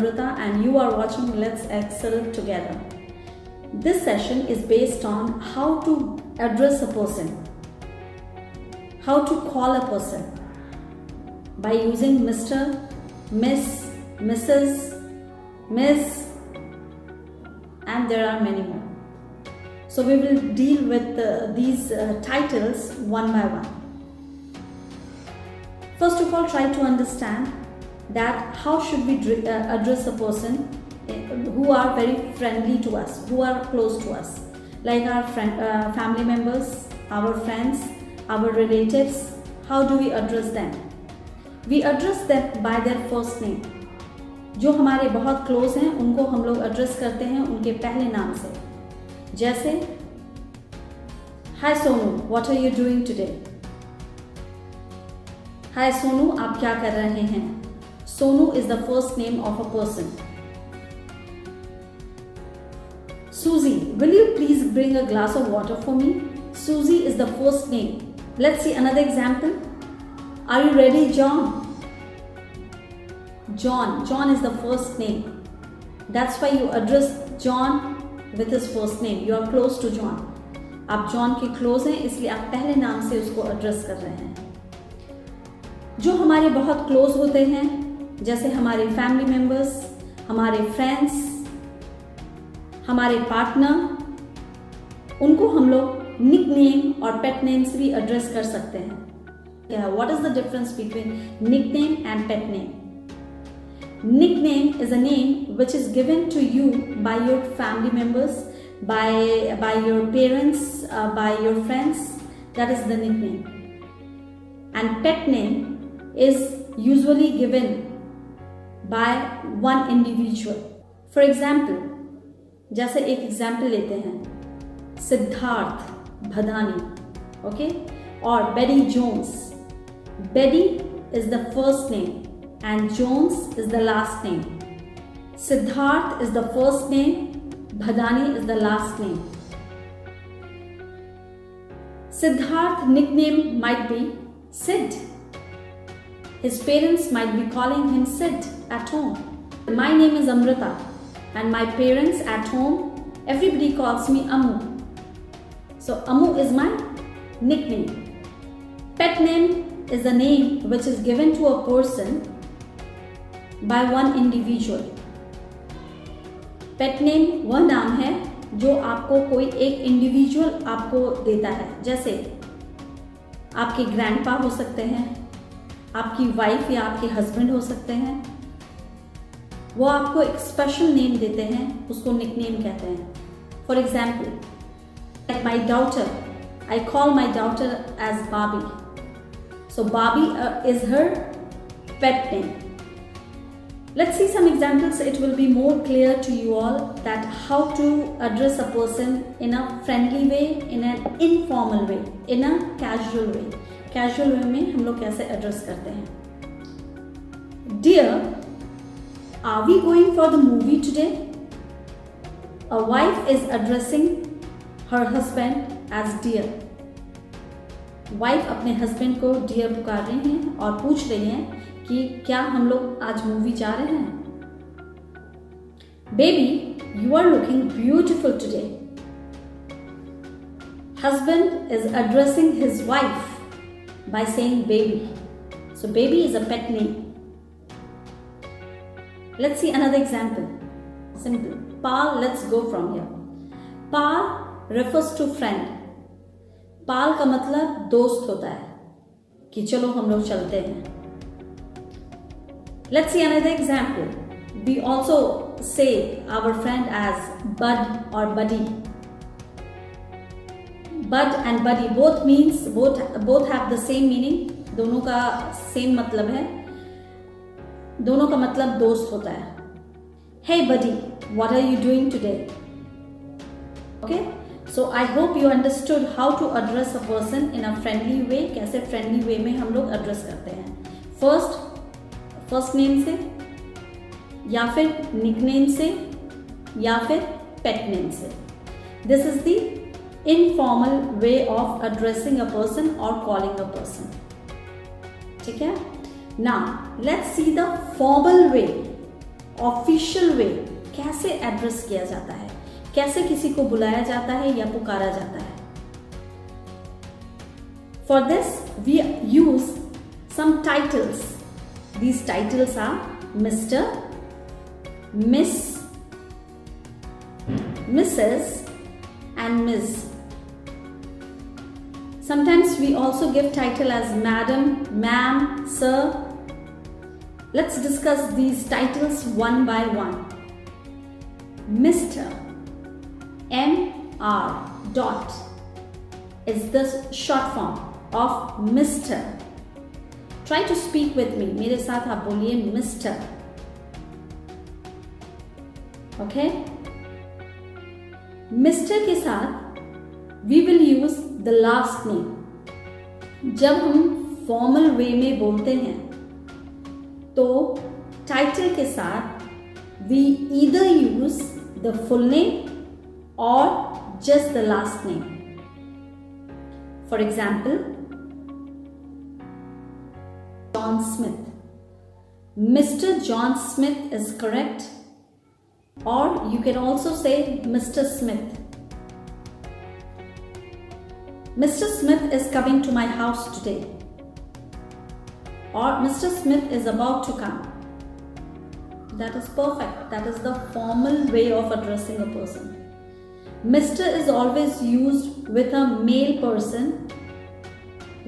Amrita and you are watching Let's Excel Together. This session is based on how to address a person, how to call a person by using Mr., Miss, Mrs., Miss, and there are many more. So we will deal with these titles one by one. First of all, try to understand that how should we address a person who are very friendly to us, who are close to us, like our family members, our friends, our relatives. How do we address them? We address them by their first name. जो हमारे बहुत close हैं उनको हम लोग address करते हैं उनके पहले नाम से. जैसे hi Sonu, what are you doing today? Hi Sonu, आप क्या कर रहे हैं? Sonu is the first name of a person. Susie, will you please bring a glass of water for me? Susie is the first name. Let's see another example. Are you ready, John? John is the first name. That's why you address John with his first name. You are close to John. आप John के close हैं इसलिए आप पहले नाम से उसको address कर रहे हैं. जो हमारे बहुत close होते हैं जैसे हमारे family members, हमारे friends, हमारे पार्टनर, उनको हम लोग निक नेम और पेट नेम से भी एड्रेस कर सकते हैं. What is the difference between nickname and pet name? Nickname is a name which is given to you by your family members, by your parents, by your friends. That is the nickname. And pet name is usually given by one individual. For example, जैसे एक example लेते हैं, Siddharth Bhadani, okay, और Betty Jones. Betty is the first name and Jones is the last name. Siddharth is the first name, Bhadani is the last name. Siddharth nickname might be Sid. His parents might be calling him Sid at home. My name is Amrita. And my parents at home, everybody calls me Amu. So Amu is my nickname. Pet name is a name which is given to a person by one individual. Pet name वह नाम है जो आपको कोई एक individual आपको देता है. जैसे आपके ग्रैंडपा हो सकते हैं, आपकी वाइफ या आपके हस्बैंड हो सकते हैं. वो आपको एक स्पेशल नेम देते हैं, उसको निकनेम कहते हैं. For example, like my daughter, I call my daughter as Babi. So Babi is her pet name. Let's see some examples. It will be more clear to you all that how to address a person in a friendly way, in an informal way, in a casual way. Casual way में हम लोग कैसे address करते हैं? Dear, are we going for the movie today? A wife is addressing her husband as dear. Wife अपने husband को dear पुकार रही हैं और पूछ रही हैं कि क्या हम लोग आज मूवी जा रहे हैं? Baby, you are looking beautiful today. Husband is addressing his wife by saying baby. So baby is a pet name. Let's see another example. Simple. Pal, let's go from here. Pal refers to friend. Pal का मतलब दोस्त होता है कि चलो हम लोग चलते हैं. Let's see another example. We also say our friend as bud or buddy. Bud and buddy both have the same meaning. दोनों का same मतलब है. दोनों का मतलब दोस्त होता है. Hey buddy, what are you doing today? Okay, so I hope you understood how to address a person in a friendly way. कैसे friendly way में हम लोग address करते हैं? फर्स्ट नेम से, या फिर निकनेम से, या फिर पेट नेम से. This is the informal way of addressing a person और कॉलिंग अ पर्सन. ठीक है. Now let's see the formal way official way कैसे एड्रेस किया जाता है, कैसे किसी को बुलाया जाता है या पुकारा जाता है। For this we use some titles. These titles are Mr, Miss, Mrs and Ms. Sometimes we also give title as Madam, Ma'am, Sir. Let's discuss these titles one by one. Mr. M.R. dot is the short form of Mr. Try to speak with me. मेरे साथ आप बोलिए Mr. Okay? Mr के साथ we will use the last name. जब हम formal way में बोलते हैं तो टाइटल के साथ we either use the full name और just the last name. For example, John Smith. Mister John Smith is correct, or you can also say Mr. Smith. Mr. Smith is coming to my house today, or Mr. Smith is about to come. That is perfect. That is the formal way of addressing a person. Mr. is always used with a male person,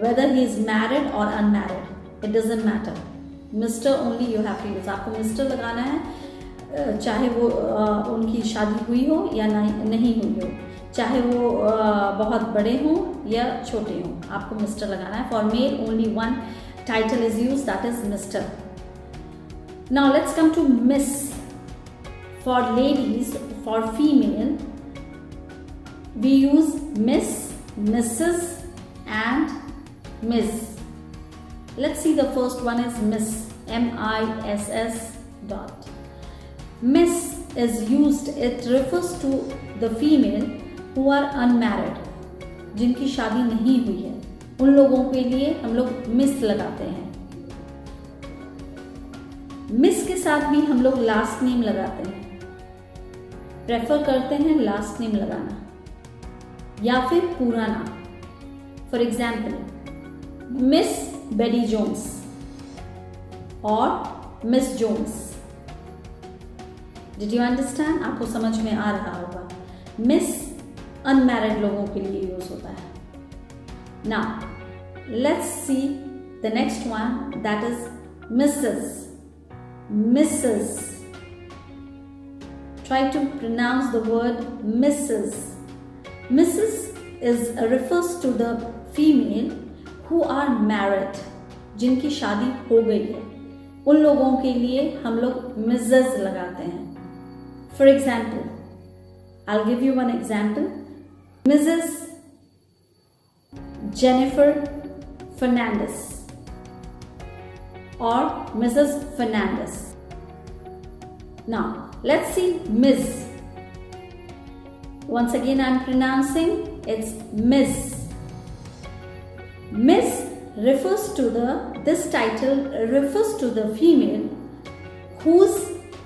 whether he is married or unmarried. It doesn't matter. Mr. only you have to use. आपको Mr. लगाना है, चाहे वो उनकी शादी हुई हो या नहीं हुई हो, चाहे वो बहुत बड़े हों या छोटे हों, आपको मिस्टर लगाना है। For male only one title is use, that is Mr. Now let's come to Miss. For ladies, for female we use Miss, Mrs and Miss. Let's see the first one is Miss, MISS dot. Miss is used, it refers to the female who are unmarried, जिनकी शादी नहीं हुई है, उन लोगों के लिए हम लोग मिस लगाते हैं। मिस के साथ भी हम लोग लास्ट नेम लगाते हैं, प्रेफर करते हैं लास्ट नेम लगाना या फिर पूरा नाम। For example, Miss Betty Jones और Miss Jones. Did you understand? आपको समझ में आ रहा होगा। मिस अनमैरिड लोगों के लिए यूज होता है। Now, let's see the next one, that is Mrs. Mrs. Try to pronounce the word Mrs. Mrs. refers to the female who are married, जिनकी शादी हो गई है। उन लोगों के लिए हम लोग Mrs. लगाते हैं। For example, I'll give you one example. Mrs. Jennifer Fernandez or Mrs. Fernandez. Now, let's see Ms. Once again, I'm pronouncing it's Miss. Miss refers to this title refers to the female whose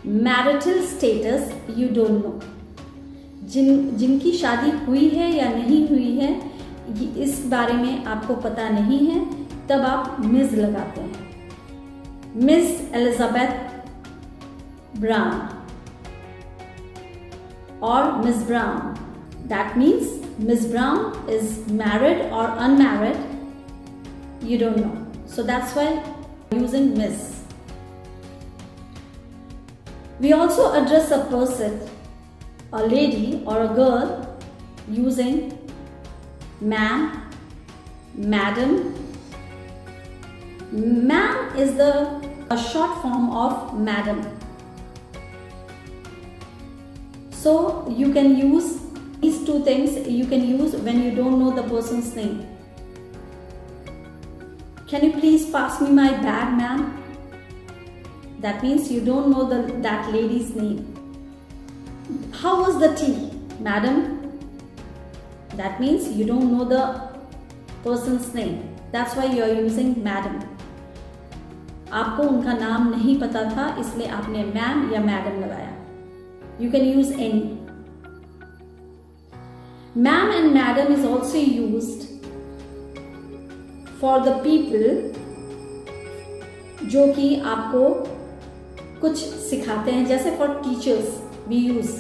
marital status you don't no, जिनकी शादी हुई है या नहीं हुई है इस बारे में आपको पता नहीं है, तब आप मिस लगाते हैं। मिस एलिजाबेथ ब्राउन और Miss Brown, that means Miss Brown is married और unmarried, you don't know, so that's why using Miss. We also address a person, a lady or a girl, using ma'am, madam. Ma'am is a short form of madam. So you can use these two things, you can use when you don't know the person's name. Can you please pass me my bag, ma'am? That means you don't know that lady's name. How was the tea, madam? That means you don't know the person's name. That's why you are using madam. आपको उनका नाम नहीं पता था, इसलिए आपने ma'am या madam लगाया. You can use any. Ma'am and madam is also used for the people जो कि आपको कुछ सिखाते हैं. जैसे for teachers we use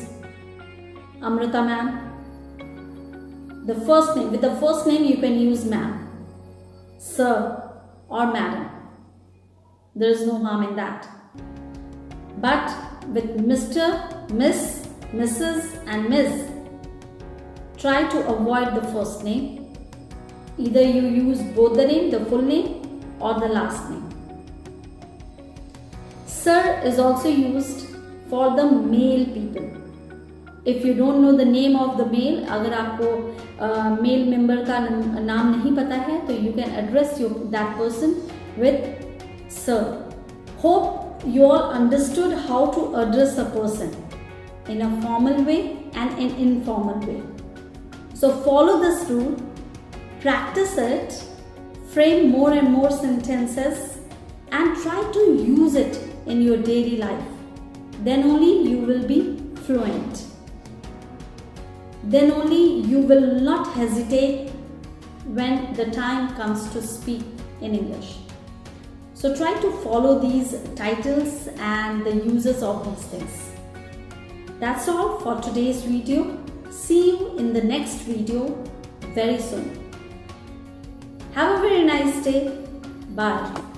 Amrita ma'am. The first name, with the first name you can use ma'am, sir or madam. There is no harm in that. But with Mr., Miss, Mrs. and Ms, try to avoid the first name. Either you use both the name, the full name or the last name. Sir is also used for the male people. If you don't know the name of the male, अगर आपको male member का नाम नहीं पता है, तो you can address that person with sir. Hope you all understood how to address a person in a formal way and in informal way. So follow this rule, practice it, frame more and more sentences and try to use it in your daily life. Then only you will be fluent. Then only you will not hesitate when the time comes to speak in English. So try to follow these titles and the uses of these things. That's all for today's video. See you in the next video very soon. Have a very nice day. Bye.